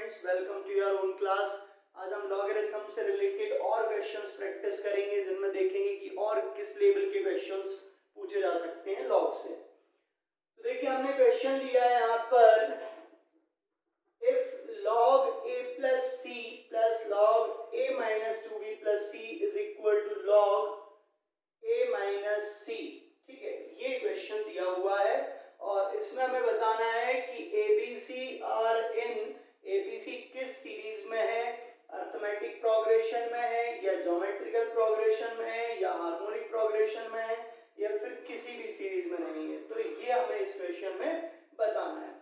Students, welcome to your own class. आज हम logarithm से रिलेटेड और क्वेश्चंस प्रैक्टिस करेंगे, जिनमें देखेंगे कि और किस लेवल के क्वेश्चंस पूछे जा सकते हैं लॉग से। तो देखिए, हमने क्वेश्चन लिया है यहाँ पर, if log a plus c plus log a minus 2b plus c is equal to log a minus c। ठीक है, ये क्वेश्चन दिया हुआ है और इसमें हमें बताना है कि ABC और इन ABC किस सीरीज में है, अरिथमेटिक प्रोग्रेशन में है या ज्योमेट्रिकल प्रोग्रेशन में है या हार्मोनिक प्रोग्रेशन में है या फिर किसी भी सीरीज में नहीं है। तो ये हमें इस क्वेश्चन में बताना है।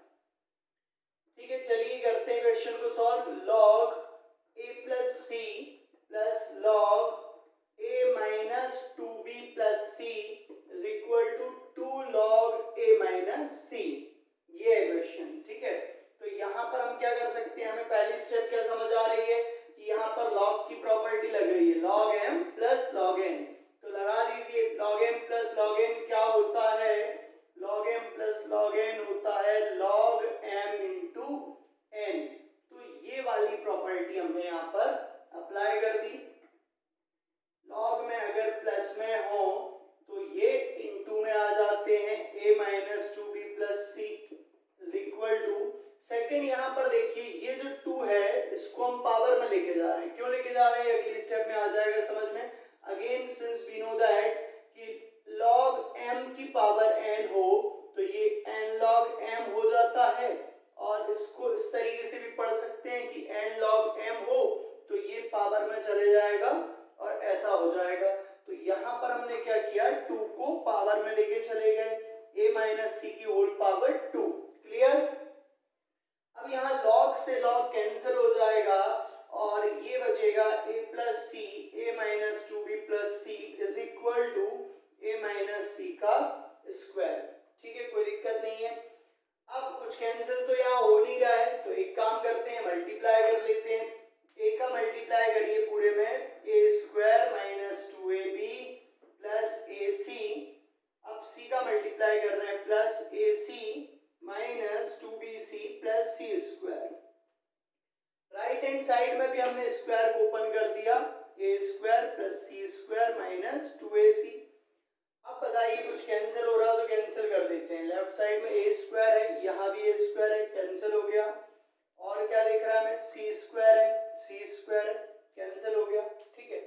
ठीक है, चलिए करते हैं क्वेश्चन को solve. log a plus c plus log a minus 2b plus c is equal to 2 log a minus c। ये है क्वेश्चन। ठीक है, तो यहाँ पर हम क्या कर सकते हैं, हमें पहली स्टेप क्या समझ आ रही है कि यहाँ पर log की प्रॉपर्टी लग रही है, log m plus log n। तो लगा दीजिए, log m plus log n क्या होता है, log m plus log n होता है log m into n। तो ये वाली प्रॉपर्टी हमने यहाँ पर अप्लाई कर दी। log में अगर प्लस में हो तो ये इनटू में आ जाते हैं, a minus 2b plus c is equal to, second यहाँ पर देखिए ये जो 2 है इसको हम पावर में लेके जा रहे हैं। क्यों लेके जा रहे हैं, अगली स्टेप में आ जाएगा समझ में। Again since we know that कि log m की पावर n हो तो ये n log m हो जाता है, और इसको इस तरीके से भी पढ़ सकते हैं कि n log m हो तो ये पावर में चले जाएगा और ऐसा हो जाएगा। तो यहाँ पर हमने क्या किया, 2 को पावर में लेके चले गए, a माइनस सी की होल पावर 2। क्लियर। अब यहाँ log से log कैंसिल हो जाएगा और ये बचेगा a plus C a minus 2b plus C is equal to a minus C का स्क्वायर। ठीक है, कोई दिक्कत नहीं है। अब कुछ कैंसिल तो यहाँ हो नहीं रहा है, तो एक काम करते हैं, मल्टीप्लाई कर लेते हैं। a का मल्टीप्लाई करिए पूरे में, a square minus 2ab plus ac। अब c का मल्टीप्लाई कर रहे हैं, plus ac minus 2bc plus c square. Right hand side में भी हमने स्क्वायर को ओपन कर दिया, a square plus c square minus 2ac। अब बताइए कुछ कैंसिल हो रहा तो कैंसिल कर देते हैं। लेफ्ट साइड में a स्क्वायर है, यहाँ भी a स्क्वायर है, कैंसिल हो गया। और क्या दिख रहा है हमें, c स्क्वायर है, c स्क्वायर कैंसिल हो गया। ठीक है,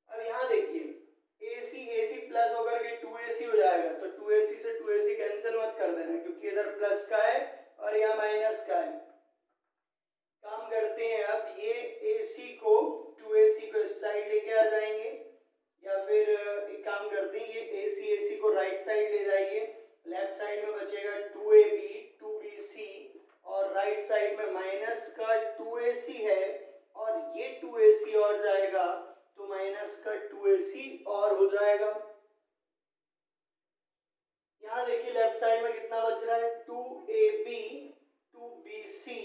अब यहाँ देखिए ac प्लस होकर के 2ac हो जाएगा, तो 2ac से 2ac कैंसिल मत कर देना क्योंकि इधर प्लस का है और यहाँ माइनस का है। काम करते हैं, अब ये ac को 2ac को इस साइड लेके आ जाएंगे, या फिर एक काम करते हैं, ये ac को राइट साइड ले जाइए। लेफ्ट साइड में बचेगा 2ab 2bc और राइट साइड में माइनस का 2ac है और ये 2ac और जाएगा तो माइनस का 2ac और हो जाएगा। यहाँ देखिए लेफ्ट साइड में कितना बच रहा है, 2ab 2bc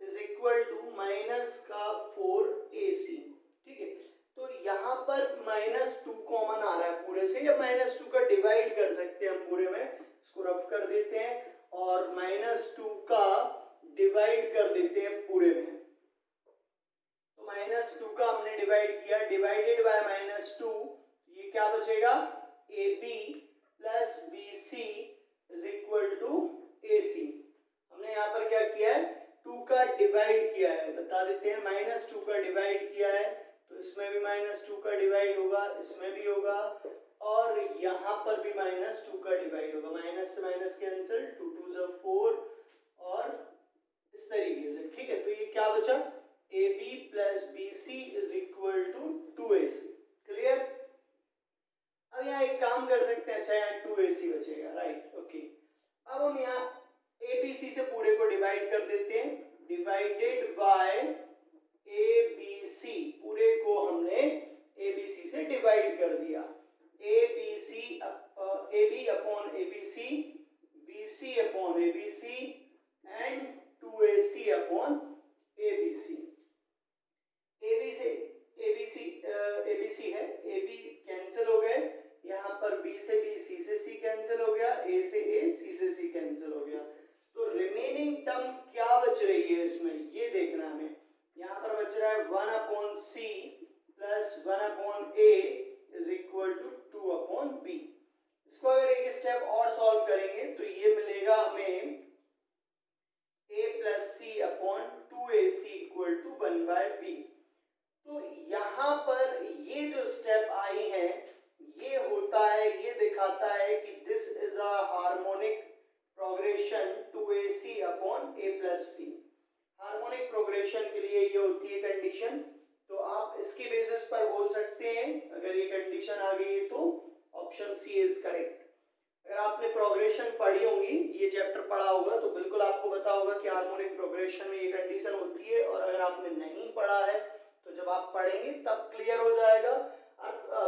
is equal to minus का 4ac। ठीक है, तो यहाँ पर माइनस 2 कॉमन आ रहा है पूरे से, या माइनस 2 का डिवाइड कर सकते हैं हम पूरे में, इसको रफ कर देते हैं और माइनस 2 का डिवाइड कर देते हैं पूरे में। तो माइनस 2 का हमने डिवाइड किया, डिवाइडेड बाय माइनस 2, ये क्या बचेगा, ab plus bc is equal to ac। हमने यहाँ पर क्या किया है, 2 का डिवाइड किया है, बता देते हैं, माइनस 2 का डिवाइड किया है तो इसमें भी माइनस 2 का डिवाइड होगा, इसमें भी होगा और यहाँ पर भी माइनस 2 का डिवाइड होगा। माइनस से माइनस कैंसिल, 2 2 जा 4 और इस तरीके से। ठीक है, तो ये क्या बचा, ab plus bc is equal to 2ac। Clear. अब यहाँ एक काम कर सकते हैं, अच्छा यहाँ 2ac बचेगा, राइट, ओके। अब हम यहाँ abc से पूरे को डिवाइड कर देते हैं, डिवाइडेड बाय abc, पूरे को हमने abc से डिवाइड कर दिया, ab upon abc, bc upon abc and 2ac upon abc। abc है, ab कैंसिल हो गए, यहाँ पर b से b, c से c कैंसिल हो गया, a से a, c से c कैंसिल हो गया। तो रिमेनिंग टर्म क्या बच रही है इसमें, ये C plus 1 upon A is equal to 2 upon B। इसको अगर एक स्टेप और सॉल्व करेंगे तो ये मिलेगा हमें A plus C upon 2AC equal to 1/B। तो यहाँ पर ये जो स्टेप आई है ये होता है, ये दिखाता है कि this is a harmonic progression 2AC upon A plus C। Harmonic progression के लिए ये होती है कंडीशन। तो आप इसके बेसिस पर बोल सकते हैं अगर ये कंडीशन आ गई है तो ऑप्शन सी इज करेक्ट। अगर आपने प्रोग्रेशन पढ़ी होगी, ये चैप्टर पढ़ा होगा तो बिल्कुल आपको पता होगा कि हार्मोनिक प्रोग्रेशन में ये कंडीशन होती है। और अगर आपने नहीं पढ़ा है तो जब आप पढ़ेंगे तब क्लियर हो जाएगा।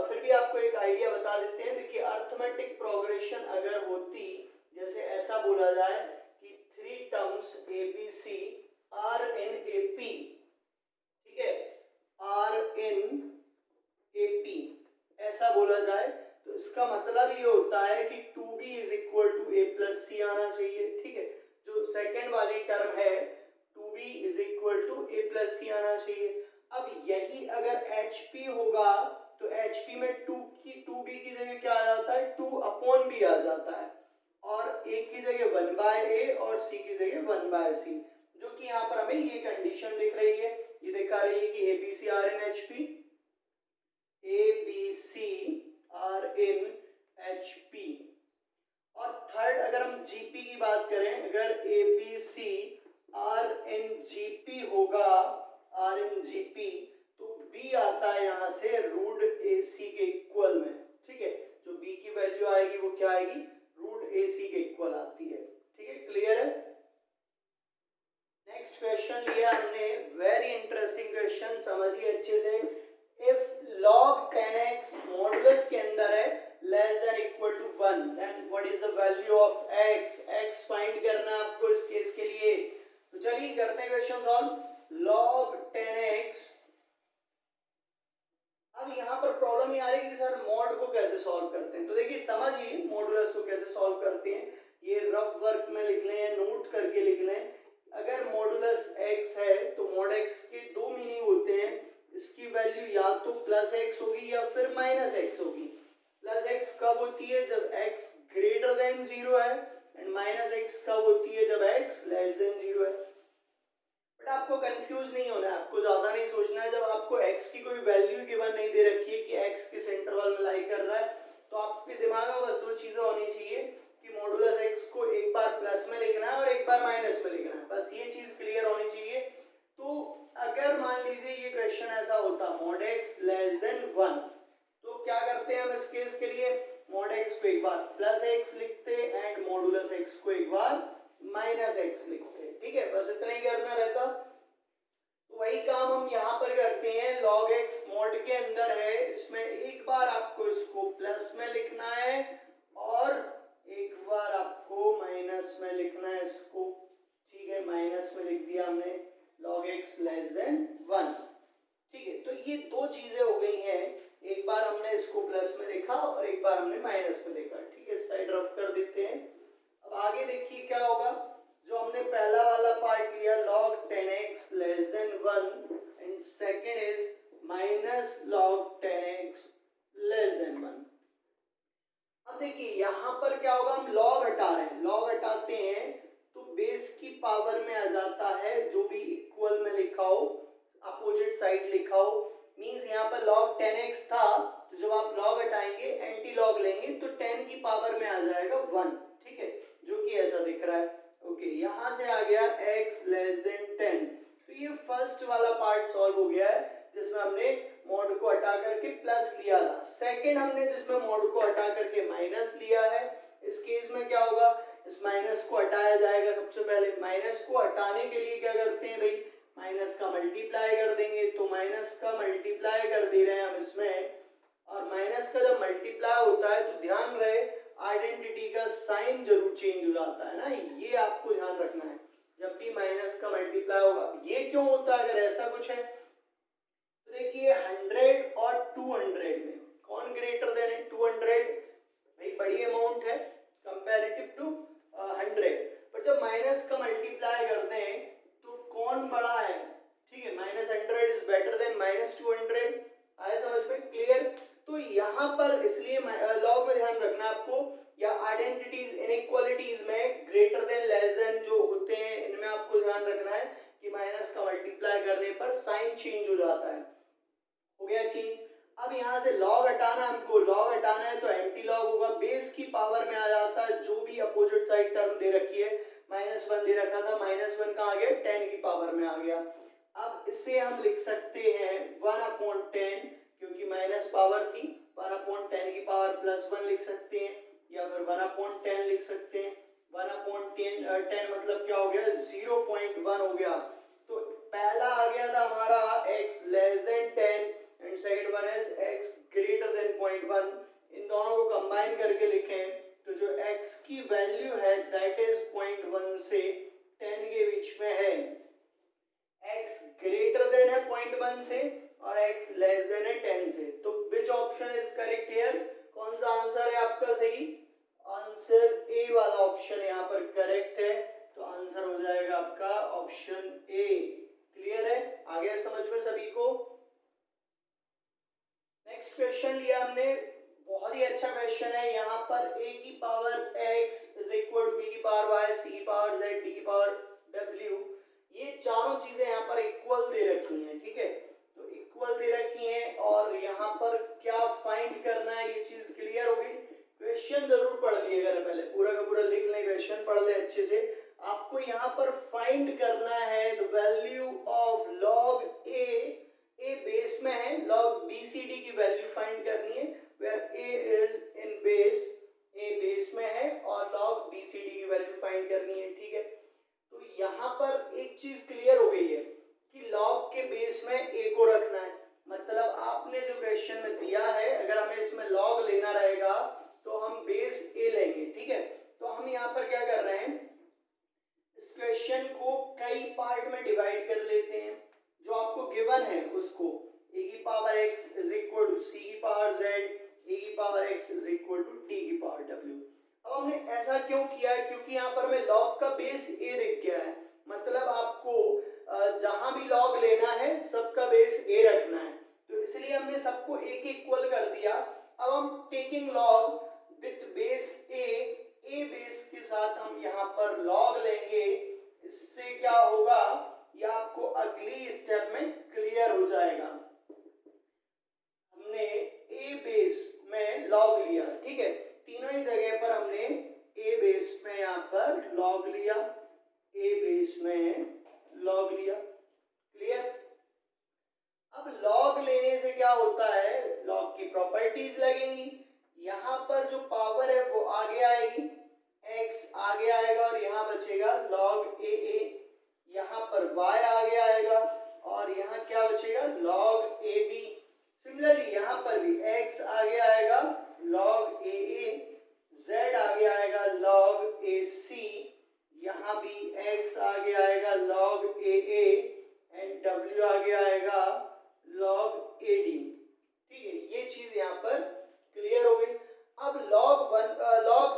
फिर भी आपको एक आइडिया बता देते हैं। देखिए अर्थमेटिक प्रोग्रेशन अगर होती, जैसे ऐसा बोला जाए कि 3 terms ABC are in AP, ठीक है, आर इन AP ऐसा बोला जाए तो इसका मतलब ये होता है कि 2B is equal to A plus C आना चाहिए। ठीक है, जो सेकेंड वाली टर्म है 2B is equal to A plus C आना चाहिए। अब यही अगर HP होगा तो HP में 2B की जगह क्या आ जाता है, 2 अपॉन B आ जाता है, और A की जगह 1/A और C की जगह 1/C, जो कि यहाँ पर हमें ये कंडीशन दिख रही है। ये दिखा रही है कि ABC are in HP, ABC are in HP। और थर्ड अगर हम GP की बात करें, अगर ABC आर इन GP होगा, आर इन GP, तो B आता है यहाँ से रूट AC के इक्वल में। ठीक है, जो B की वैल्यू आएगी वो क्या आएगी, रूट AC के इक्वल आती है। ठीक है, क्लियर है। नेक्स्ट क्वेश्चन लिया हमने, वेरी इंटरेस्टिंग क्वेश्चन, समझिए अच्छे से। इफ log 10x मॉडुलस के अंदर है less than equal to 1, then what is the value of x। x find करना आपको इस केस के लिए। तो चलिए करते हैं क्वेश्चन सॉल्व। log 10x, अब यहाँ पर प्रॉब्लम ये आ रही है कि सर मॉड को कैसे सॉल्व करते हैं। तो देखिए समझिए मॉडुलस को कैसे सॉल्व करते हैं, ये रफ वर्क में लिख लें या नोट करके लिख लें। अगर मॉडुलस x है तो मॉड x के दो मीनिंग होते हैं, इसकी वैल्यू या तो प्लस x होगी या फिर माइनस x होगी। प्लस x कब होती है, जब x ग्रेटर देन 0 है, एंड माइनस x कब होती है, जब x लेस देन 0 है। बट आपको कंफ्यूज नहीं होना है, आपको ज्यादा नहीं सोचना है। जब आपको x की कोई वैल्यू गिवन नहीं दे रखी है कि x किस इंटरवल में लाई कर रहा है, तो आपके दिमाग में बस दो चीजें होनी चाहिए कि मॉडुलस x को एक बार प्लस में लिखना है और एक बार माइनस में लिखना है, बस ये चीज क्लियर होनी चाहिए। तो अगर मान लीजिए ये क्वेश्चन ऐसा होता मॉड x लेस देन 1, तो क्या करते हैं हम इस केस के लिए, मॉड x को एक बार प्लस x लिखते एंड मॉडुलस x को एक बार माइनस x लिखते। ठीक है, बस इतना ही करना रहता। तो वही काम हम यहाँ पर करते हैं। log x मॉड के अंदर है, इसमें एक बार आपको इसको प्लस में लिखना है और एक बार आपको माइनस में लिखना है इसको। ठीक है, माइनस में लिख दिया हमने log x लेस देन 1। ठीक है, तो ये दो चीजें हो गई हैं, एक बार हमने इसको प्लस में लिखा और एक बार हमने माइनस में लिखा। ठीक है, साइड रफ कर देते हैं। अब आगे देखिए क्या होगा, जो हमने पहला वाला पार्ट लिया log 10x less than 1 and second is minus log 10x less than 1। अब देखिए यहाँ पर क्या होगा, हम log हटा रहे हैं, log हटाते हैं तो बेस की पावर में आ जाता है, जो भी इक्वल में लिखा हो, अपोजिट साइड लिखा हो। मींस यहाँ पर log 10x था, तो जब आप log हटाएंगे एंटी log लेंगे तो 10 की पावर में आ जाएगा 1। ठीक है, जो कि ऐसा दिख रहा है। ओके, यहाँ से आ गया x लेस देन 10। तो ये फर्स्ट वाला पार्ट सॉल्व हो गया है, जिसमें हमने मॉड को हटा करके प्लस लिया था। सेकंड हमने जिसमें मॉड को हटा करके माइनस लिया है, इस केस में क्या होगा, इस माइनस को हटाया जाएगा। सबसे पहले माइनस को हटाने के लिए क्या करते हैं भाई, माइनस का मल्टीप्लाई कर देंगे। तो माइनस का मल्टीप्लाई कर दे रहे हैं हम इसमें, और माइनस का जब मल्टीप्लाई होता है तो ध्यान रहे आइडेंटिटी का साइन जरूर चेंज हो जाता है ना, ये आपको ध्यान रखना है जब भी माइनस का मल्टीप्लाई होगा। ये क्यों होता है, अगर ऐसा कुछ है तो देखिए 100 और 200 में कौन ग्रेटर देन है, 200 भाई बड़ी अमाउंट है कंपैरेटिव टू 100। पर जब माइनस का मल्टीप्लाई करते हैं तो कौन बड़ा है, ठीक है, -100 इज बेटर देन -200। आया समझ में? क्लियर? तो यहाँ पर इसलिए लॉग में ध्यान रखना आपको, या आइडेंटिटीज इनइक्वालिटीज में ग्रेटर देन लेस देन जो होते हैं इनमें आपको ध्यान रखना है कि माइनस का मल्टीप्लाई करने पर साइन चेंज हो जाता है। हो गया चेंज। अब यहाँ से लॉग हटाना, हमको लॉग हटाना है तो एंटी लॉग होगा, बेस की पावर में आ जाता है जो भी अपोजिट साइड टर्म दे रखी है। -1 दे रखा था, -1 कहाँ आ गया? 10 की पावर में आ गया। अब इसे हम लिख सकते हैं 1/10, क्योंकि माइनस पावर थी, 1/10 की पावर +1 लिख सकते हैं, या फिर 1/10 लिख सकते हैं। 1/10 मतलब क्या हो गया? 0.1 हो गया। तो पहला आ गया था हमारा x less than 10 and second one is x greater than 0.1। इन दोनों को कंबाइन करके लिखें तो जो x की वैल्यू है दैट इज 0.1 से 10 के बीच में है। x ग्रेटर देन है 0.1 से और x लेस देन है 10 से। तो विच ऑप्शन इज करेक्ट हियर? कौन सा आंसर है आपका सही? आंसर ए वाला ऑप्शन यहाँ पर करेक्ट है। तो आंसर हो जाएगा आपका ऑप्शन ए। क्लियर है? आ गया समझ में सभी को? नेक्स्ट क्वेश्चन लिया हमने, बहुत ही अच्छा क्वेश्चन है। यहाँ पर a की power x is equal to b की पावर y, c की पावर z, d की पावर w, ये चारों चीजें यहाँ पर इक्वल दे रखी हैं। ठीक है, तो इक्वल दे रखी हैं और यहाँ पर क्या फाइंड करना है, ये चीज क्लियर हो गई। क्वेश्चन जरूर पढ़ लिएगा, पहले पूरा का पूरा लिख लें, क्वेश्चन पढ़ लें अच्छे से। आपको यहाँ पर फाइंड करना है the value of log a base में है, लॉग BCD की वैल्यू फाइंड करनी है, where a is in base, a base में है और लॉग BCD की वैल्यू फाइंड करनी है। ठीक है, तो यहाँ पर एक चीज क्लियर हो गई है कि लॉग के बेस में a को रखना है। मतलब आपने जो क्वेश्चन में दिया है, अगर हमें इसमें लॉग लेना रहेगा तो हम बेस a लेंगे। ठीक है, तो हम यहाँ पर क्या कर रहे हैं, इस क्वेश्चन को कई पार्ट में डिवाइड कर लेते हैं। जो आपको गिवन है उसको a की power x is equal to c की पावर z, a की power x is equal to d की पावर w। अब हमने ऐसा क्यों किया है? क्योंकि यहाँ पर हमें लॉग का बेस a दिख गया है। मतलब आपको जहां भी लॉग लेना है सबका बेस a रखना है, तो इसलिए हमने सबको a के इक्वल कर दिया। अब हम taking log with base a base के साथ हम यहाँ पर लॉग लेंगे। इससे क्या होगा, ये आपको अगली स्टेप में क्लियर हो जाएगा। हमने a बेस में लॉग लिया, ठीक है, तीनों ही जगह पर हमने a बेस में यहाँ पर लॉग लिया, a बेस में लॉग लिया। क्लियर? अब लॉग लेने से क्या होता है, लॉग की प्रॉपर्टीज लगेंगी। यहाँ पर जो पावर है वो आगे आएगी, x आगे आएगा और यहाँ बचेगा log a, यहाँ पर y आगे आएगा और यहाँ क्या बचेगा, log ab। सिमिलरली यहाँ पर भी x आगे आएगा log a, z आगे आएगा log ac, यहाँ भी x आगे आएगा log a एंड w आगे आएगा log ad। ठीक है, ये चीज यहाँ पर क्लियर हो गई। अब log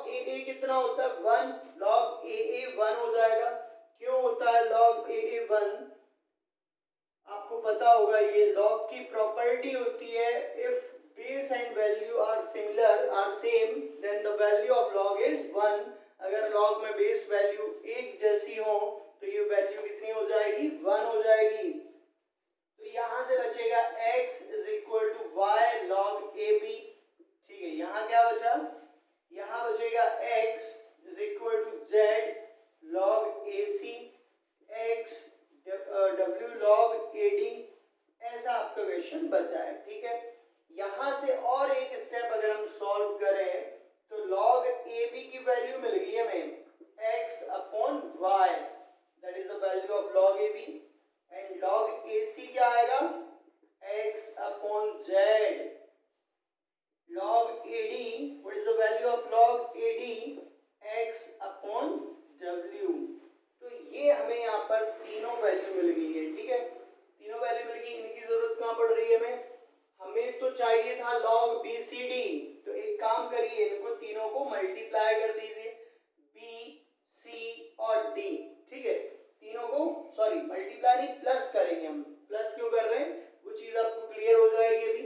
a कितना होता है, 1, log a 1 हो जाएगा। क्यों होता है log a 1? आपको पता होगा, ये log की प्रॉपर्टी होती है, if base and value are similar are same then the value of log is 1। अगर log में बेस वैल्यू एक जैसी हो तो ये वैल्यू कितनी हो जाएगी, 1 हो जाएगी। तो यहां से बचेगा x is equal to y log ab। ठीक है, यहाँ क्या बचा, यहाँ बचेगा x is equal to z log ac, x w log ad। ऐसा आपका क्वेश्चन बचा है। ठीक है, यहाँ से और एक स्टेप अगर हम सॉल्व करें तो log ab की वैल्यू मिल गई हमें x upon y, that is the value of log ab, and log ac क्या आएगा, x upon z। log ad, what is the value of log ad, x upon w। तो ये हमें यहाँ पर तीनों वैल्यू मिल गई है। ठीक है, तीनों वैल्यू मिल गई, इनकी जरूरत कहाँ पड़ रही है हमें, हमें तो चाहिए था log bcd। तो एक काम करिए, इनको तीनों को मल्टीप्लाई कर दीजिए, b c और d। ठीक है, तीनों को सॉरी मल्टीप्लाई नहीं प्लस करेंगे हम। प्लस क्यों कर रहे हैं, वो वो चीज आपको क्लियर हो जाएगी। अभी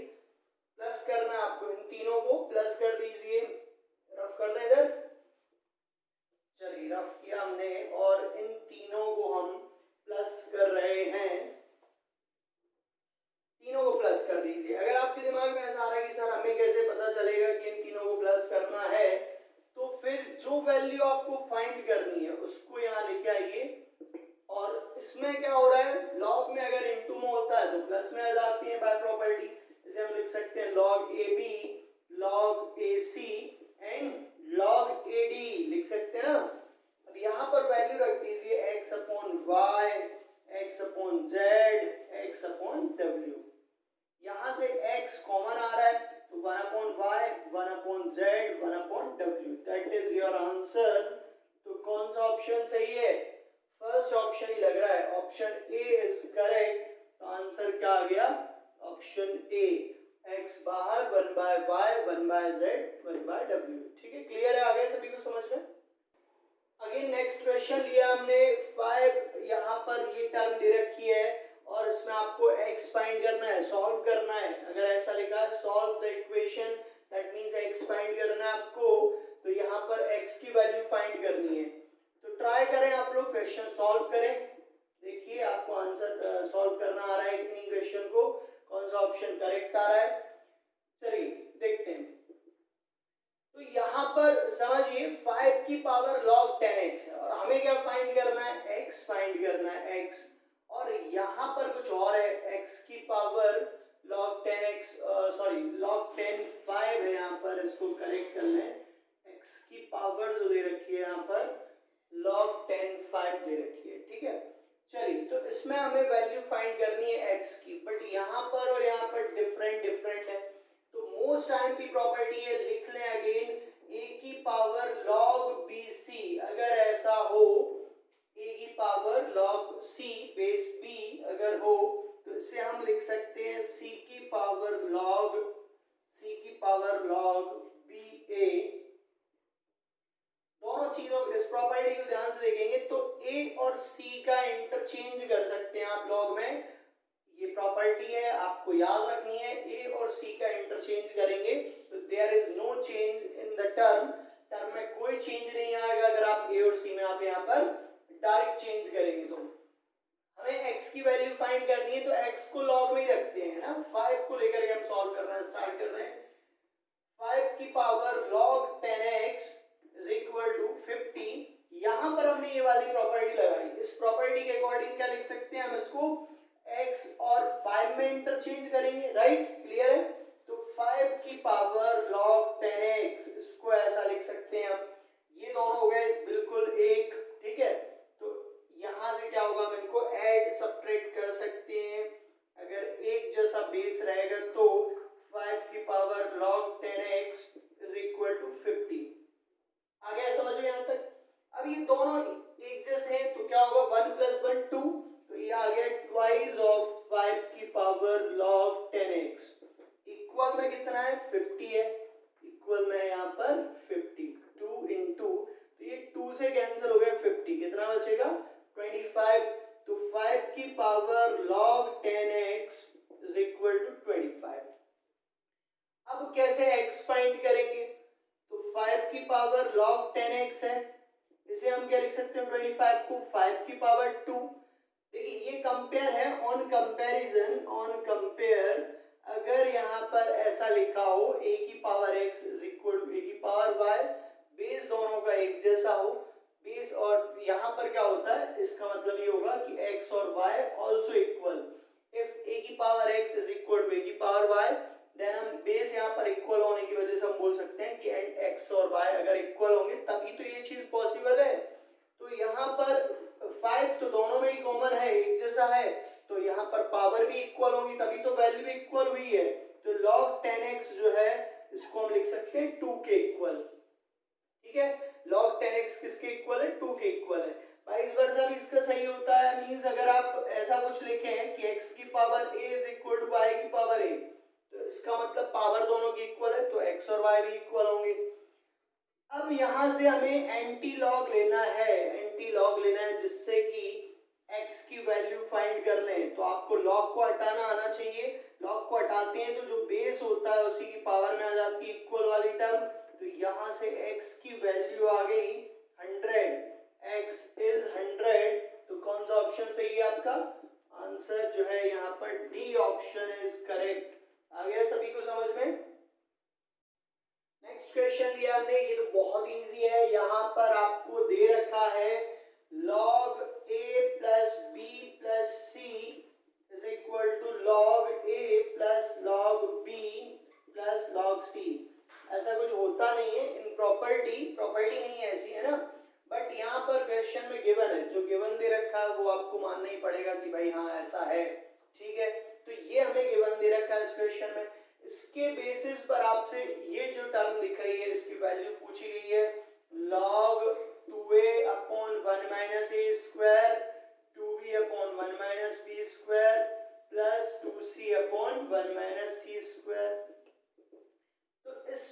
प्लस करना है आपको, इन तीनों को प्लस कर दीजिए, रफ कर दें इधर। चलिए रफ किया हमने और इन तीनों को हम प्लस कर रहे हैं, तीनों को प्लस कर दीजिए। अगर आपके दिमाग में ऐसा आ रहा है कि सर हमें कैसे पता चलेगा कि इन तीनों को प्लस करना है, तो फिर जो वैल्यू आपको फाइंड करनी है उसको यहाँ लेके आइए। और इसमें क्या हो रहा है, लॉग में अगर इनटू में होता है तो प्लस में आ जाती है बाय प्रॉपर्टी। इसे हम लिख सकते हैं log AB, log AC and log AD लिख सकते हैं ना। अब यहाँ पर वैल्यू रख दीजिए x upon y, x upon z, x upon w। यहाँ से x कॉमन आ रहा है तो 1 upon y, 1 upon z, 1 upon w, that is your answer. तो कौन सा ऑप्शन सही है, फर्स्ट ऑप्शन ही लग रहा है, ऑप्शन ए इज करेक्ट। तो आंसर क्या आ गया, ऑप्शन ए, x बाहर 1 by y, 1 by z, 1 by w। ठीक है, क्लियर है, आ गया सभी को समझ में। अगेन नेक्स्ट क्वेश्चन लिया हमने 5, यहाँ पर ये टर्म दे रखी है और इसमें आपको x फाइंड करना है, सॉल्व करना है। अगर ऐसा लिखा है solve the equation, that means x find करना है आपको, तो यहाँ पर x की वैल्यू फाइंड करनी है। तो ट्राई करें आप लोग, क्वेश्चन सॉल्व करें, देखिए आपको आंसर सॉल्व करना आ रहा है कि नहीं, क्वेश्चन को कौन सा ऑप्शन करेक्ट आ रहा है। चलिए देखते हैं। तो यहाँ पर समझिए 5 की पावर log 10x है और हमें क्या फाइंड करना है, x फाइंड करना है, x। और यहाँ पर कुछ और है, x की power log 10x, sorry log 10 5 है, यहाँ पर इसको करेक्ट कर लें। x की पावर जो दे रखी है यहाँ पर log 10 5 दे रखी है, ठीक है। चलिए तो इसमें हमें वैल्यू फाइंड करनी है x की, बट यहाँ पर और यहाँ पर डिफरेंट है। तो मोस्ट आईएमपी प्रॉपर्टी है, लिख लें अगेन, a की पावर log bc, अगर ऐसा हो a की power log c base b अगर हो तो इसे हम लिख सकते हैं c की पावर log ba। दोनों चीजों, इस प्रॉपर्टी को ध्यान से देखेंगे तो a और c का इंटरचेंज कर सकते हैं आप लॉग में, ये प्रॉपर्टी है, आपको याद रखनी है। a और c का इंटरचेंज करेंगे तो there is no change in the term में कोई चेंज नहीं आएगा। अगर आप a और c में आप यहाँ पर डायरेक्ट चेंज करेंगे तो हमें x की वैल्यू फाइंड करनी है, तो x को लॉग में ही रखते हैं ना, 5 को लेकर के हम सॉल्व करना स्टार्ट कर रहे हैं। 5 की power log 10x is equal to 50। यहाँ पर हमने ये वाली प्रॉपर्टी लगाई, इस प्रॉपर्टी के अकॉर्डिंग क्या लिख सकते हैं हम, इसको x और 5 में इंटरचेंज करेंगे, राइट, क्लियर है। तो 5 की पावर log 10x, इसको ऐसा लिख सकते हैं हम, ये दोनों हो गए बिल्कुल एक, ठीक है। तो यहाँ से क्या होगा, हम इनको ऐड सब्ट्रैक्ट कर सकते हैं, अगर एक जैसा बेस रहेगा तो 5 की power log 10x is equal to 50। आ गया समझ में यहाँ तक। अब ये दोनों एक जैसे हैं तो क्या होगा, 1 + 1 2, तो ये आ गया ट्वाइस ऑफ 5 की पावर log 10x। इक्वल में कितना है, 50 है, इक्वल में यहाँ पर 50, 2 into, तो ये 2 से कैंसिल हो गया, 50 कितना बचेगा, 25। तो 5 की power log 10x is equal to 25। अब कैसे x फाइंड करेंगे, तो 5 की पावर log 10x है, इसे हम क्या लिख सकते हैं, 25 को 5 की पावर 2। देखिए ये कंपेयर है, ऑन कंपैरिजन, ऑन कंपेयर, अगर यहाँ पर ऐसा लिखा हो a की power x is equal to a की पावर y, बेस दोनों का एक जैसा हो, बेस, और यहाँ पर क्या होता है, इसका मतलब ये होगा कि x और y also equal. If a की power x is equal to a की पावर y, देन हम बेस यहाँ पर इक्वल होने की वजह से हम बोल सकते हैं कि एंड x और y अगर इक्वल होंगे तभी तो ये चीज पॉसिबल है। तो यहाँ पर 5 तो दोनों में ही कॉमन है, एक जैसा है, तो यहाँ पर पावर भी इक्वल होगी तभी तो वैल्यू भी इक्वल हुई है। तो log 10x जो है इसको हम लिख सकते हैं 2 के इक्वल, ठीक है। log 10x किसके इक्वल है, 2 के इक्वल है। वाइस वर्सा भी इसका सही होता है, मींस अगर आप ऐसा कुछ लिखें कि x की power a is equal to y की पावर a, तो इसका मतलब पावर दोनों की इक्वल है, तो x और y भी इक्वल होंगे। अब यहां से हमें एंटी लॉग लेना है, एंटी लॉग लेना है जिससे कि x की वैल्यू फाइंड कर लें। तो आपको लॉग को हटाना आना चाहिए, बढ़ाते हैं तो जो बेस होता है उसी की पावर में आ जाती है इक्वल वाली टर्म। तो यहाँ से x की वैल्यू आ गई 100, x इज 100। तो कौन सा ऑप्शन सही है आपका? आंसर जो है यहाँ पर डी ऑप्शन इज करेक्ट। आ गया सभी को समझ में? नेक्स्ट क्वेश्चन लिया हमने, ये तो बहुत इजी है। यहाँ पर आपको दे रखा है log a plus b plus C is equal to log a plus log b plus log c। ऐसा कुछ होता नहीं है इन प्रॉपर्टी नहीं है ऐसी, है ना, बट यहाँ पर क्वेश्चन में गिवन है, जो गिवन दे रखा है वो आपको मानना ही पड़ेगा कि भाई हाँ ऐसा है, ठीक है। तो ये हमें गिवन दे रखा है इस क्वेश्चन में, इसके बेसिस पर आपसे ये जो टर्म दिख रही है इसकी वैल्यू पूछी गई है log 2a अपॉन 1 माइनस ए square 2b upon 1 minus B square plus 2c upon 1 minus C square. तो इस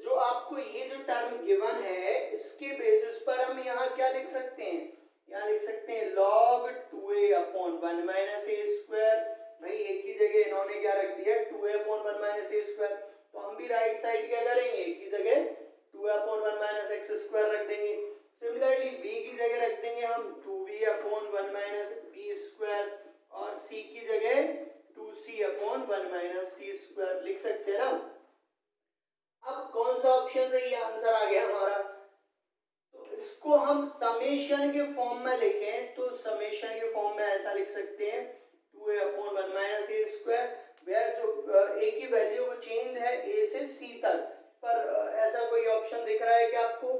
जो आपको ये जो टर्म गिवन है इसके बेसिस पर हम यहाँ क्या लिख सकते हैं? यहाँ लिख सकते हैं log 2a अपॉन 1 माइनस ए स्क्वायर। भाई एक ही जगह इन्होंने क्या रख दिया 2a अपॉन 1 माइनस ए स्क्वायर, तो हम भी राइट साइड क्या करेंगे, एक ही जगह 2a upon 1 minus x square रख देंगे। सिमिलरली b की जगह रख देंगे हम 2b upon 1 minus B square और c की जगह 2c upon 1 minus C square लिख सकते हैं ना। अब कौन सा ऑप्शन सही है? आंसर आ गया हमारा। तो इसको हम समेशन के फॉर्म में लिखें तो समेशन के फॉर्म में ऐसा लिख सकते हैं 2a upon 1 minus A square, where जो a की वैल्यू को चेंज है a से c तक। पर ऐसा कोई ऑप्शन दिख रहा है क्या आपको?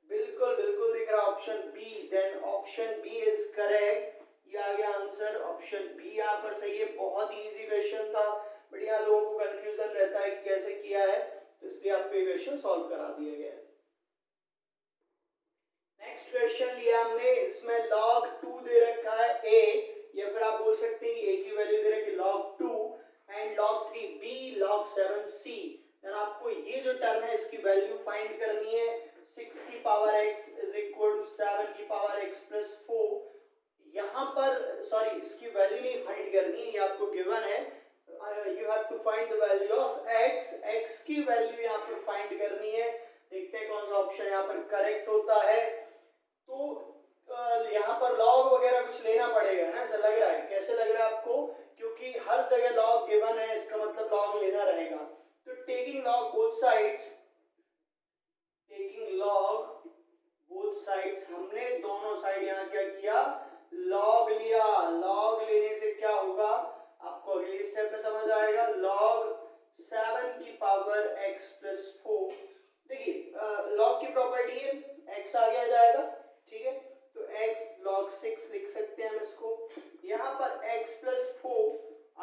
बिल्कुल दिख रहा है option b. Then option b is correct. ये आ गया आंसर, ऑप्शन बी यहाँ पर सही है। बहुत ही इजी क्वेश्चन था, बट यहाँ लोगों को कंफ्यूजन रहता है कि कैसे किया है, तो इसलिए आपको ये क्वेश्चन सॉल्व करा दिया गया है। नेक्स्ट क्वेश्चन लिया हमने, इसमें log 2 दे रखा है a, या फिर आप बोल सकते हैं कि a की वैल्यू दे रखी log 2 and log 3 b log 7 c। देन आपको ये जो टर्म है इसकी वैल्यू फाइंड करनी है। 6 की power x is equal to 7 की पावर x प्लस 4। यहाँ पर सॉरी इसकी वैल्यू नहीं फाइंड करनी है, ये आपको गिवन है। You have to find the value of x की वैल्यू यहाँ पर फाइंड करनी है। देखते हैं कौन सा ऑप्शन यहाँ पर करेक्ट होता है। तो यहाँ पर लॉग वगैरह कुछ लेना पड़ेगा ना, ऐसा लग रहा है। कैसे लग रहा है आपको? क्योंकि हर जगह लॉग गिवन है, इसका मतलब लॉग लेना रहेगा। तो टेकिंग लॉग बोथ साइड्स, हमने दोनों साइड यहाँ क्या किया, लॉग लिया। लॉग लेने से क्या होगा आपको अगले स्टेप में समझ आएगा। log 7 की पावर x प्लस 4। देखिए लॉग की प्रॉपर्टी है, x आगे आ जाएगा, ठीक है। तो x log 6 लिख सकते हैं हम इसको। यहाँ पर x प्लस 4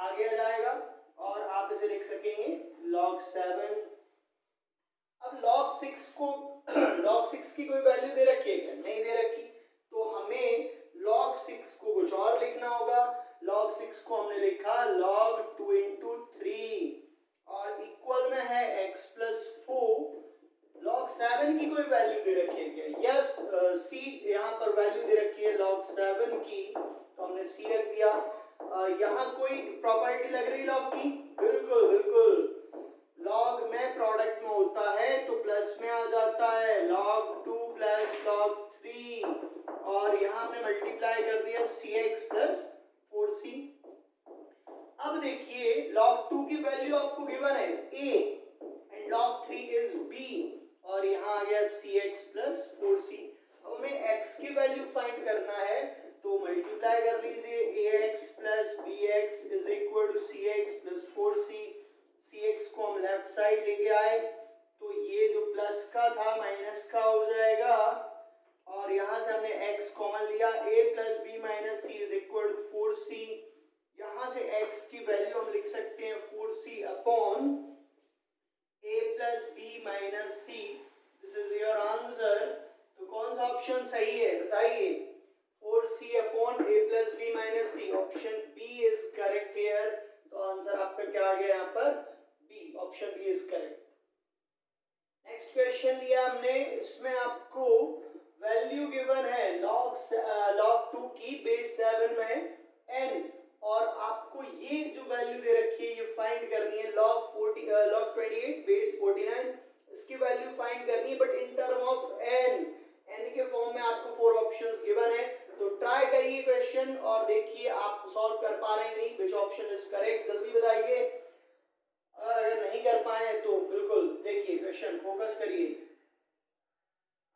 आगे आ जाएगा और आप इसे लिख सकेंगे log 7। अब log 6 को log 6 की कोई वैल्यू दे रखी है क्या? नहीं दे रखी, तो हमें log 6 को कुछ और लिखना होगा। log 6 को हमने लिखा log 2 इंटू 3 और इक्वल में है x प्लस 4। log 7 की कोई वैल्यू दे रखी है क्या? यस, c यहाँ पर वैल्यू दे रखी है log 7 की, तो हमने c रख दिया। यहाँ कोई प्रॉपर्टी लग रही log की? बिल्कुल log में प्रोडक्ट में होता है तो प्लस में आ जाता है log 2 प्लस log 3 और यहाँ हमने मल्टीप्लाई कर दिया cx प्लस 4c। अब देखिए log 2 की वैल्यू आपको गिवन है a and log 3 is b और यहाँ आ गया cx प्लस 4c। अब हमें x की वैल्यू फाइंड करना है तो मल्टीप्लाई कर लीजिए ax plus bx is equal to cx plus 4c। cx को हम लेफ्ट साइड लेके आए तो ये जो प्लस का था माइनस का हो जाएगा और यहाँ से हमने x कॉमन लिया, a plus b minus c is equal to 4c। यहाँ से x की वैल्यू हम लिख सकते हैं 4c upon a plus b minus c. This is your answer. तो कौन सा ऑप्शन सही है बताइए? 4c upon a plus b minus c, option b is correct here. तो आंसर आपका क्या आ गया यहाँ पर? B, option b is correct. Next question लिया हमने, इसमें आपको वैल्यू गिवन है log 2 की बेस 7 में n और आपको ये जो वैल्यू दे रखी है, ये फाइंड करनी है, log 28 बेस 49, इसकी वैल्यू फाइंड करनी है, but in term of n के फॉर्म में आपको 4 ऑप्शंस गिवन है। तो ट्राई करिए क्वेश्चन और देखिए आप सॉल्व कर पा रहे हैं नहीं, विच ऑप्शन इज करेक्ट, जल्दी बताइए। अगर नहीं कर पाए तो बिल्कुल देखिए क्वेश्चन, फोकस करिए।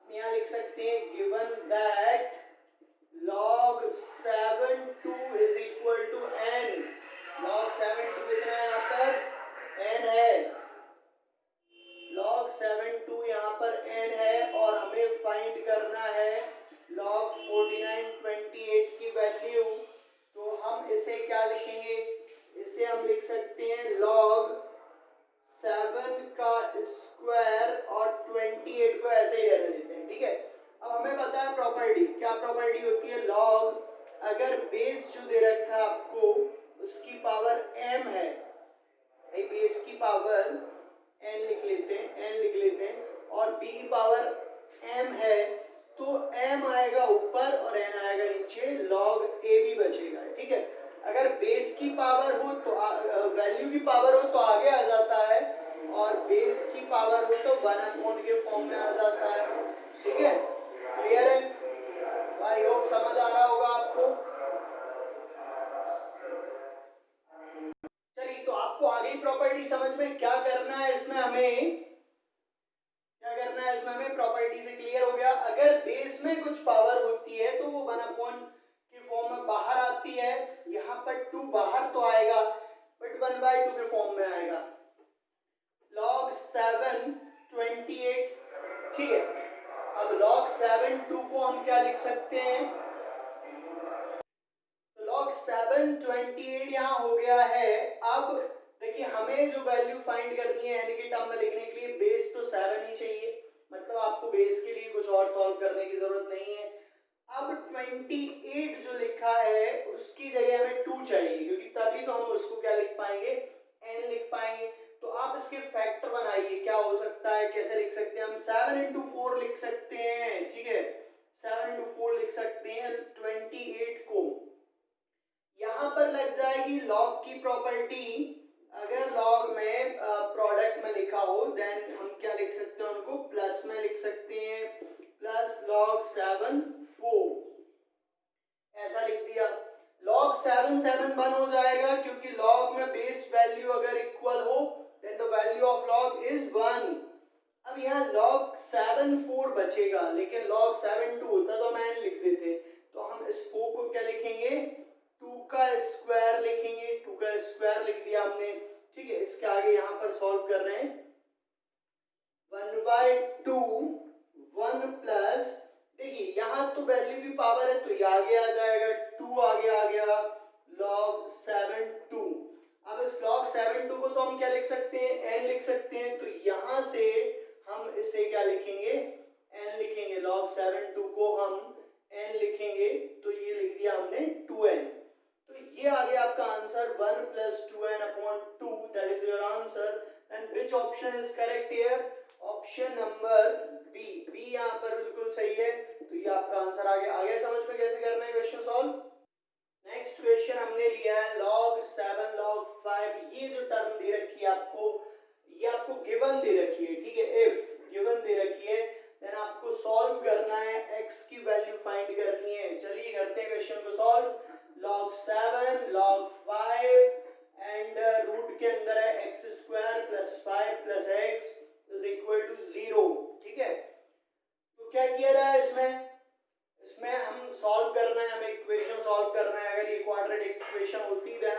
हम यहाँ लिख सकते हैं given that log 7 2 is equal to n, log 7 2 कितना है यहाँ पर, n है, log 7 2 यहाँ पर n है, और हमें फाइंड करना है log 49 28 की वैल्यू। तो हम इसे क्या लिखेंगे, इसे हम लिख सकते हैं log 7 का स्क्वायर और 28 को ऐसे ही रहने देते हैं, ठीक है। अब हमें पता है प्रॉपर्टी, क्या प्रॉपर्टी होती है, log अगर बेस जो दे रखा है आपको उसकी पावर m है, बेस की पावर n लिख लेते हैं और b की पावर m है, तो m आएगा ऊपर और n आएगा नीचे, log a भी बचेगा, ठीक है। अगर बेस की पावर हो तो वैल्यू की पावर हो तो आगे आ जाता है, और बेस की पावर हो तो 1/, के फॉर्म में आ जाता है, ठीक है। क्लियर है, आई होप समझ आ रहा होगा आपको। चलिए, तो आपको आगे प्रॉपर्टी समझ में क्या करना है, इसमें हमें प्रॉपर्टी से क्लियर हो गया। अगर बेस में कुछ पावर होती है तो वो 1/, के फॉर्म में बाहर आती है, यहाँ पर 2 बाहर तो आएगा बट 1/2 के फॉर्म में आएगा, log 7 28, ठीक है। अब log 7 2 को हम क्या लिख सकते हैं, तो log 7 28 यहाँ हो गया है। अब देखिए हमें जो वैल्यू फाइंड करनी है यानी कि टर्म में लिखने के लिए बेस तो 7 ही चाहिए, मतलब आपको बेस के लिए कुछ और सॉल्व करने की जरूरत नहीं है। अब 28 जो लिखा है उसकी जगह हमें 2 चाहिए, क्योंकि तभी तो हम उसको क्या लिख पाएंगे, n लिख पाएंगे। तो आप इसके फैक्टर बनाइए, क्या हो सकता है, कैसे लिख सकते हैं हम, 7 into 4 लिख सकते हैं, ठीक है, 7 into 4 लिख सकते हैं। 28 को यहाँ पर लग जाएगी log की प्रॉपर्टी, अगर log में प्रोडक्ट में लिखा हो देन हम क्या लिख सकते हैं, उनको प्लस में लिख सकते हैं, प्लस log 7 4, ऐसा लिख दिया। log 7 7 1 हो जाएगा, क्योंकि log में बेस वैल्यू अगर इक्वल हो then the value of log is 1। अब यहाँ log 7 4 बचेगा, लेकिन log 7 2 होता तो हम n लिख देते, तो हम इस 4 को क्या लिखेंगे, 2 का स्क्वायर लिखेंगे, 2 का स्क्वायर लिख दिया हमने, ठीक है। इसके आगे यहाँ पर सॉल्व कर रहे हैं, 1/2 1 प्लस, देखिए यहाँ तो वैल्यू की पावर है तो ये आगे आ जाएगा, 2 आगे आ गया, log 7 2। अब इस log 7 2 को तो हम क्या लिख सकते हैं, n लिख सकते हैं, तो यहाँ से हम इसे क्या लिखेंगे, n लिखेंगे, log 7 2 को हम n लिखेंगे, तो ये लिख दिया हमने 2n। तो ये आ गया आपका answer 1 + 2n/2, that is your answer. And which option is correct here, option number b, b यहाँ पर बिल्कुल सही है। तो ये आपका आंसर आ गया। आगे समझ में कैसे करना है क्वेश्चन सॉल्व। नेक्स्ट क्वेश्चन हमने लिया है log 7 log 5, ये जो टर्म दे रखी है आपको, ये आपको गिवन दे रखी है, ठीक है, इफ गिवन दे रखी है देन आपको सॉल्व करना है, x की वैल्यू फाइंड करनी है। चलिए करते हैं क्वेश्चन को solve. log 7 log 5 and root के अंदर है x² + 5 + x = 0, ठीक है। तो क्या किया रहा है इसमें हम सॉल्व करना है, हमें इक्वेशन सॉल्व करना है। अगर ये क्वाड्रेटिक इक्वेशन होती देन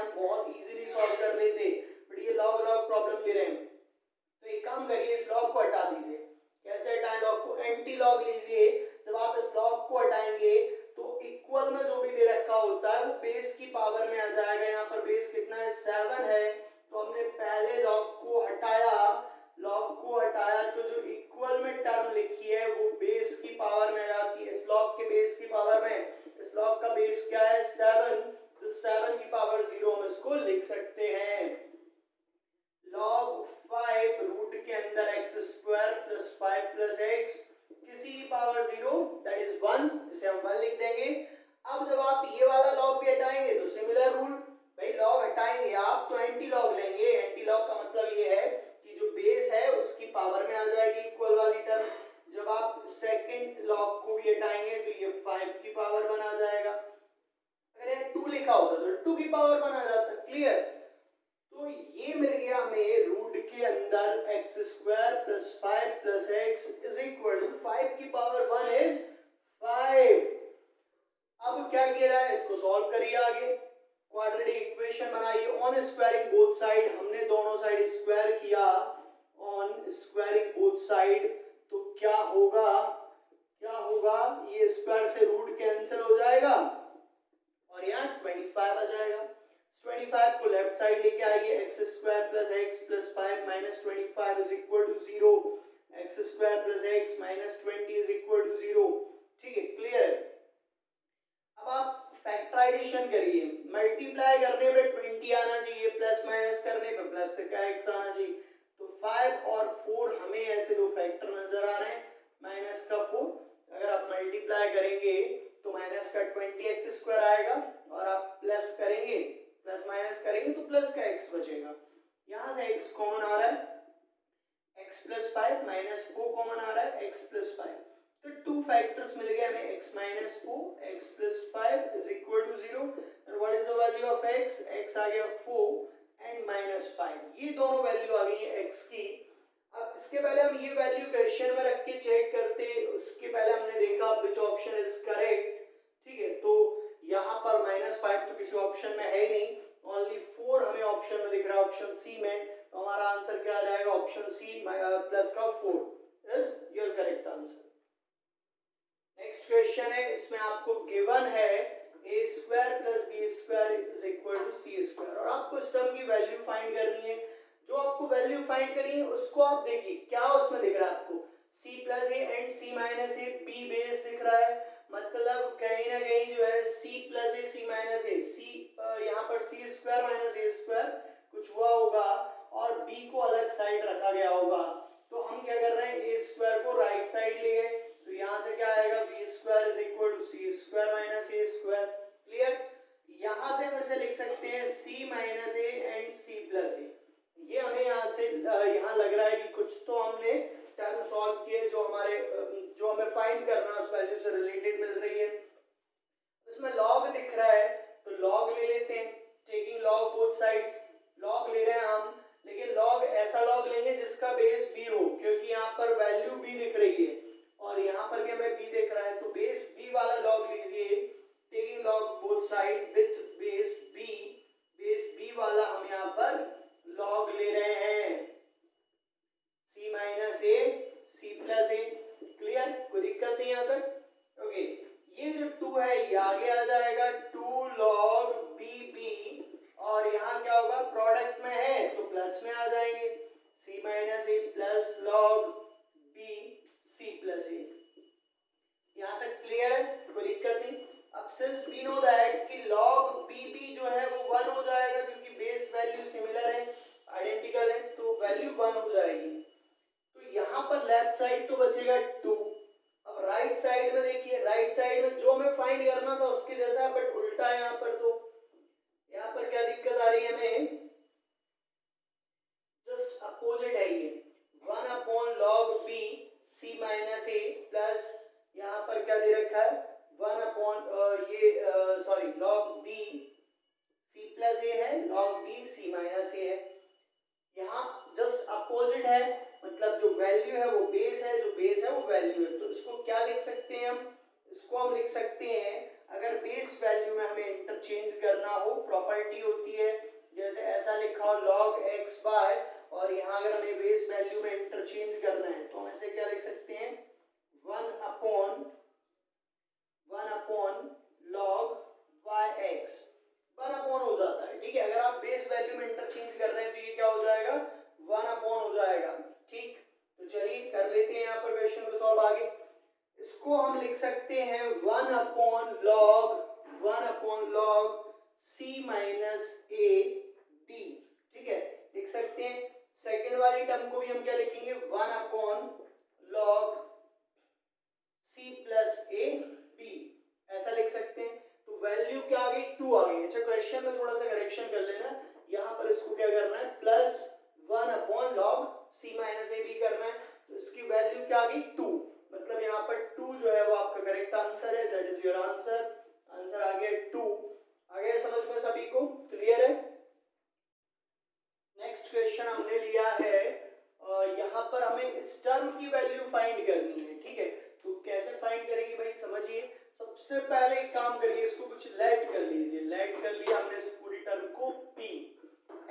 एंटी लॉग लेंगे, एंटी लॉग का मतलब ये है कि जो बेस है उसकी पावर में आ जाएगी इक्वल वाली टर्म। जब आप सेकंड लॉग को भी हटाएंगे तो ये 5 की पावर 1 आ जाएगा। अगर यहाँ 2 लिखा होता तो 2 की पावर 1 आ जाता। क्लियर? तो ये मिल गया हमें रूट के अंदर x square plus 5 plus x is equal to 5 की पावर 1 इज 5। अब क्या किया रहा है, इसको सॉल्व करिए आगे, क्वाड्रेटिक इक्वेशन बनाइए ऑन स्क्वायरिंग बोथ साइड। हमने दोनों साइड स्क्वायर किया ऑन स्क्वायरिंग बोथ साइड, तो क्या होगा, क्या होगा, ये स्क्वायर से रूट कैंसिल हो जाएगा और यहाँ 25 आ जाएगा। 25 को लेफ्ट साइड लेके आइए, x square plus x plus 5 minus 25 is equal to 0, x square plus x minus 20 is equal to 0। ठीक है, क्लियर है? अब आप फैक्टराइजेशन करिए, मल्टीप्लाई करने पे 20 आना चाहिए, प्लस माइनस करने पे प्लस का x आना चाहिए। तो 5 और 4 हमें ऐसे दो फैक्टर नजर आ रहे हैं, माइनस का 4, अगर आप मल्टीप्लाई करेंगे तो माइनस का 20x स्क्वायर आएगा और आप प्लस करेंगे, प्लस माइनस करेंगे तो प्लस का x बचेगा। यहां से x कॉमन आ रहा है, x प्लस 5 माइनस 4 कॉमन आ रहा है, x प्लस 5, तो 2 फैक्टर्स मिल गए हमें, x minus 4, x plus 5 is equal to 0 and what is the value of x, x आ गया 4 एंड माइनस 5, ये दोनों वैल्यू आ गई है x की। अब इसके पहले हम ये वैल्यू क्वेश्चन में रख के चेक करते, उसके पहले हमने देखा विच ऑप्शन इज करेक्ट। ठीक है, तो यहाँ पर -5 तो किसी ऑप्शन में है ही नहीं, ओनली 4 हमें ऑप्शन में दिख रहा है, ऑप्शन सी में, तो हमारा आंसर क्या आ जाएगा, ऑप्शन सी प्लस का 4 is your correct answer. Next question है, इसमें आपको गिवन है a square plus b square is equal to c square और आपको इस टर्म की वैल्यू फाइंड करनी है। जो आपको वैल्यू फाइंड करनी है उसको आप देखिए क्या उसमें दिख रहा है आपको, c plus A and c minus A, b base दिख रहा है, मतलब कहीं ना कहीं जो है c प्लस ए c माइनस ए, c यहाँ पर c स्क्वायर माइनस ए स्क्वायर कुछ हुआ होगा और b को अलग साइड रखा गया होगा। तो हम क्या कर रहे हैं, a स्क्वायर को राइट साइड ले गए, तो यहाँ से क्या आएगा, b square is equal to c square minus A square. Clear? यहाँ से हम ऐसे लिख सकते हैं c minus A and c plus A. ये हमें यहाँ से यहाँ लग रहा है कि कुछ तो हमने टर्म सॉल्व किए जो हमारे जो हमें फाइंड करना है उस वैल्यू से रिलेटेड मिल रही है। इसमें लॉग दिख रहा है तो लॉग ले लेते हैं, taking log both sides, log ले रहे हैं हम, लेकिन लॉग ऐसा लॉग लेंगे जिसका बेस b हो, क्योंकि यहाँ पर वैल्यू b दिख रही है और यहाँ पर भी हमें b दिख रहा है, तो बेस b वाला लॉग लीजिए, taking log both side with base b वाला हम यहाँ पर लॉग ले रहे हैं, c माइनस ए c प्लस ए। क्लियर? कोई दिक्कत नहीं यहाँ तक? ओके, ये जो 2 है ये आगे आ जाएगा 2 log bb और यहाँ क्या होगा, प्रोडक्ट में है तो प्लस में आ जाएंगे, c minus A plus log b c plus A. यहाँ तक क्लियर है? कोई दिक्कत नहीं। अब सिंस वी नो दैट कि log bb जो है वो 1 हो जाएगा क्योंकि बेस वैल्यू सिमिलर है, आइडेंटिकल है, तो वैल्यू 1 हो जाएगी। तो यहाँ पर लेफ्ट साइड तो बचेगा 2। अब राइट साइड में देखिए, राइट साइड में जो हमें फाइंड करना था उसके जैसा बट उल्टा है यहाँ पर, तो यहाँ पर क्या दिक्कत आ रही है हमें, जस्ट अपोजिट है ये 1 upon log b c minus A plus यहाँ पर क्या दे रखा है 1 upon sorry log b c plus A है, log b c minus A है, यहाँ जस्ट अपोजिट है, मतलब जो वैल्यू है वो बेस है, जो बेस है वो वैल्यू है। तो इसको क्या लिख सकते हैं हम, इसको हम लिख सकते हैं, अगर बेस वैल्यू में हमें इंटरचेंज करना हो, प्रॉपर्टी होती है, जैसे ऐसा लिखा हो log x बाय, और यहाँ अगर हमें बेस वैल्यू में इंटरचेंज करना है तो हम ऐसे क्या लिख सकते हैं 1 अपॉन log yx, 1 अपॉन हो जाता है। ठीक है, अगर आप बेस वैल्यू में इंटरचेंज कर रहे हैं तो ये क्या हो जाएगा 1 अपॉन हो जाएगा। ठीक, तो चलिए कर लेते हैं यहाँ पर क्वेश्चन को सॉल्व आगे। इसको हम लिख सकते हैं 1 अपॉन log c माइनस ए b। ठीक है, लिख सकते हैं। सेकेंड वाली टर्म को भी हम क्या लिखेंगे 1 अपॉन log c प्लस ए b, ऐसा लिख सकते हैं। तो वैल्यू क्या आ गई 2 आ गई। अच्छा, क्वेश्चन में थोड़ा सा करेक्शन कर लेना, यहाँ पर इसको क्या हमने लिया है, यहाँ पर हमें इस टर्म की वैल्यू फाइंड करनी है, ठीक है। तो कैसे फाइंड करेंगे भाई, समझिए। सबसे पहले एक काम करिए, इसको कुछ लेट कर लीजिए। लेट कर लिया हमने इस पूरी टर्म को, p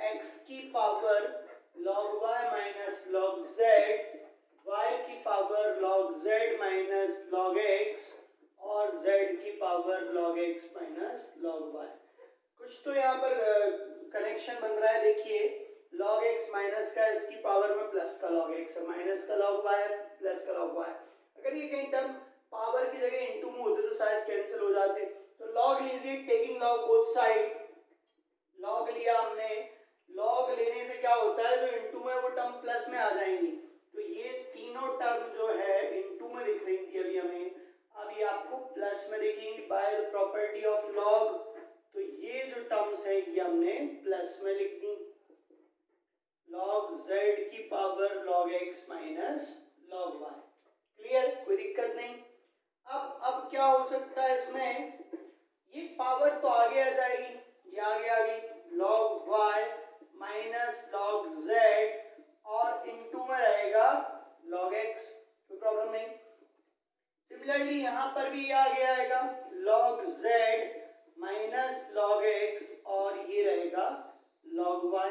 x की power log y minus log z, y की power log z minus log x, और z की power log x minus log y। कुछ तो यहाँ पर कनेक्शन बन रहा है, देखिए। log x माइनस का इसकी पावर में प्लस का log x है, माइनस का log y है, प्लस का log y। अगर ये कहीं टर्म पावर की जगह इनटू में होते तो शायद कैंसिल हो जाते। तो log लीजिए, taking log both side. log लिया हमने, log लेने से क्या होता है, जो इनटू में वो टर्म प्लस में आ जाएंगी। तो ये तीनों टर्म जो है इनटू में दिख रही थी अभी हमें, अब ये आपको प्लस में दिखेंगी bye the property of log। तो ये जो टर्म्स है ये हमने प्लस में लिख दी, log z की power log x minus log y। Clear, कोई दिक्कत नहीं। अब क्या हो सकता है इसमें, ये पावर तो आगे आ जाएगी, ये आगे आ गई log y minus log z, और इनटू में रहेगा log x, कोई प्रॉब्लम नहीं। सिमिलरली यहाँ पर भी आगे आएगा log z minus log x, और ये रहेगा log y।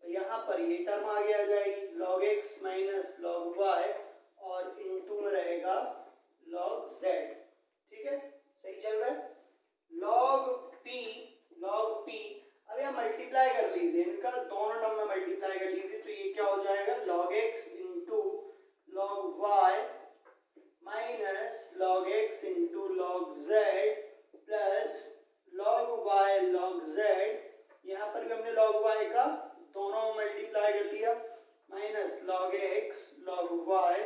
यहाँ पर ये टर्म आगे आ जाएगी log x minus log y, और इनटू में रहेगा log z। ठीक है, सही चल रहा है। log p, अब यहाँ मल्टीप्लाई कर लीजिए, इनका दोनों टर्म में मल्टीप्लाई कर लीजिए, तो ये क्या हो जाएगा, log x into log y minus log x into log z plus log y log z। यहाँ पर भी हमने log y का दोनों में मल्टीप्लाई कर लिया, minus log x log y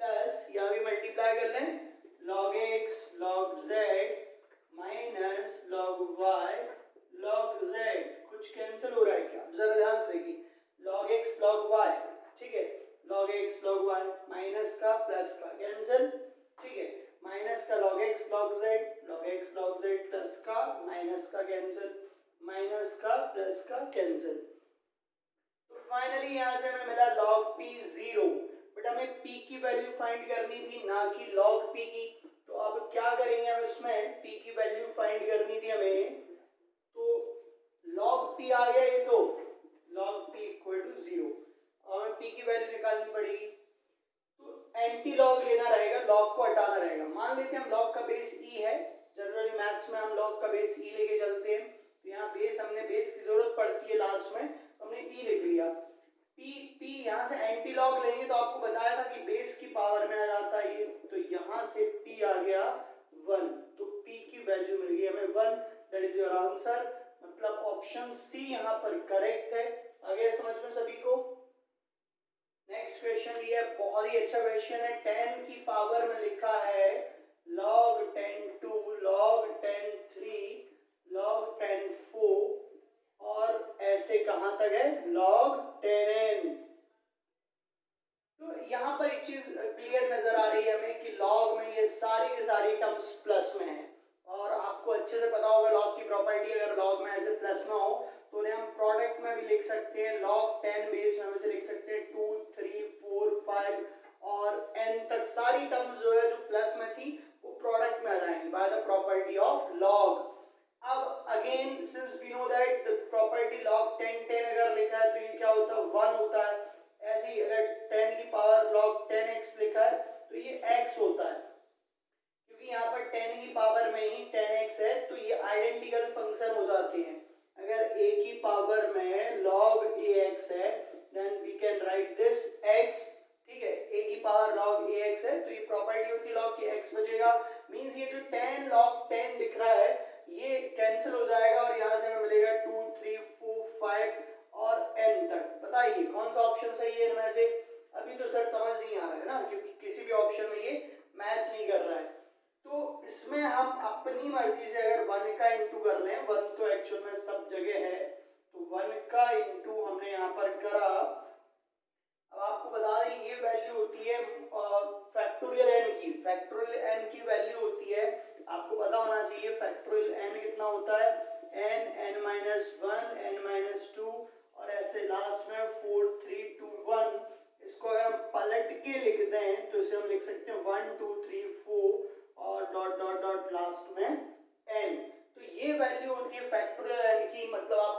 plus यहाँ भी मल्टीप्लाई कर लें log x log z minus log y log z। कुछ कैंसिल हो रहा है क्या, जरा ध्यान से देखिए, log x log y, ठीक है, log x log y, minus का प्लस का कैंसिल, ठीक है, माइनस का log x log z plus का माइनस का कैंसिल, माइनस का प्लस का कैंसिल। तो फाइनली यहाँ से हमें मिला log p 0, बट हमें p की वैल्यू फाइंड करनी थी, ना कि log p की। तो अब क्या करेंगे, हम इसमें p की वैल्यू फाइंड करनी थी हमें, तो log p आ गया ये, तो log p इक्वल टू 0, और हमें p की वैल्यू निकालनी पड़ेगी। तो एंटी लॉग लेना रहेगा, लॉग को हटाना रहेगा। मान लेते हैं हम लॉग का बेस e है, जनरली मैथ्स में हम लॉग का बेस e लेके चलते हैं। तो यहाँ बेस, हमने बेस की जरूरत पड़ती है लास्ट में, हमने e लिख लिया। p यहाँ से एंटी लॉग लेंगे तो आपको बताया था कि बेस की पावर में आ जाता है ये, तो यहाँ से p आ गया 1, तो p की वैल्यू मिल गई हमें 1, दैट इज योर आंसर। मतलब ऑप्शन सी यहाँ पर करेक्ट है। आ गया समझ में सभी को। नेक्स्ट क्वेश्चन ये है, बहुत ही अच्छा क्वेश्चन है। 10 की पावर में लिखा है log 10 2 log 10 3 log 10 4, और ऐसे कहां तक है log 10n। तो यहाँ पर एक चीज क्लियर नजर आ रही है हमें कि log में ये सारी की सारी टर्म्स प्लस में है, और आपको अच्छे से पता होगा log की प्रॉपर्टी, अगर log में ऐसे प्लस में हो तो उन्हें हम प्रोडक्ट में भी लिख सकते हैं। log 10 बेस में से लिख सकते हैं 2 3 4 5 और n तक सारी टर्म्स जो है जो प्लस में थी वो प्रोडक्ट में आ जाएंगी by the property of log। अब again since we know that the property log 10 10 अगर लिखा है तो ये क्या होता है 1 होता है। ऐसे ही अगर 10 की पावर log 10x लिखा है तो ये x होता है, क्योंकि यहाँ पर 10 की पावर में ही 10x है, तो ये आइडेंटिकल फंक्शन हो जाते हैं। अगर a की पावर में log ax है then we can write this x, ठीक है, a की पावर log ax है तो ये प्रॉपर्टी होती है log की x बचेगा। मींस ये जो 10 log 10 दिख रहा है ये कैंसिल हो जाएगा, और यहाँ से हमें मिलेगा 2 3 4 5 और n तक। बताइए कौन सा ऑप्शन सही है इनमें से। अभी तो सर समझ नहीं आ रहा है ना, क्योंकि किसी भी ऑप्शन में ये मैच नहीं कर रहा है। तो इसमें हम अपनी मर्जी से अगर 1 का इंटू कर लें, 1 तो एक्चुअल में सब जगह है, तो 1 का इंटू हमने यहाँ पर करा। अब आपको बता दें ये वैल्यू होती है फैक्टोरियल n की, फैक्टोरियल n की वैल्यू होती है, आपको पता होना चाहिए फैक्टोरियल n कितना होता है, n n-1 n-2 और ऐसे लास्ट इसे हम लिख सकते हैं 1 2 3 4 और डॉट डॉट डॉट लास्ट में n। तो ये वैल्यू होती है फैक्टोरियल n की, मतलब आप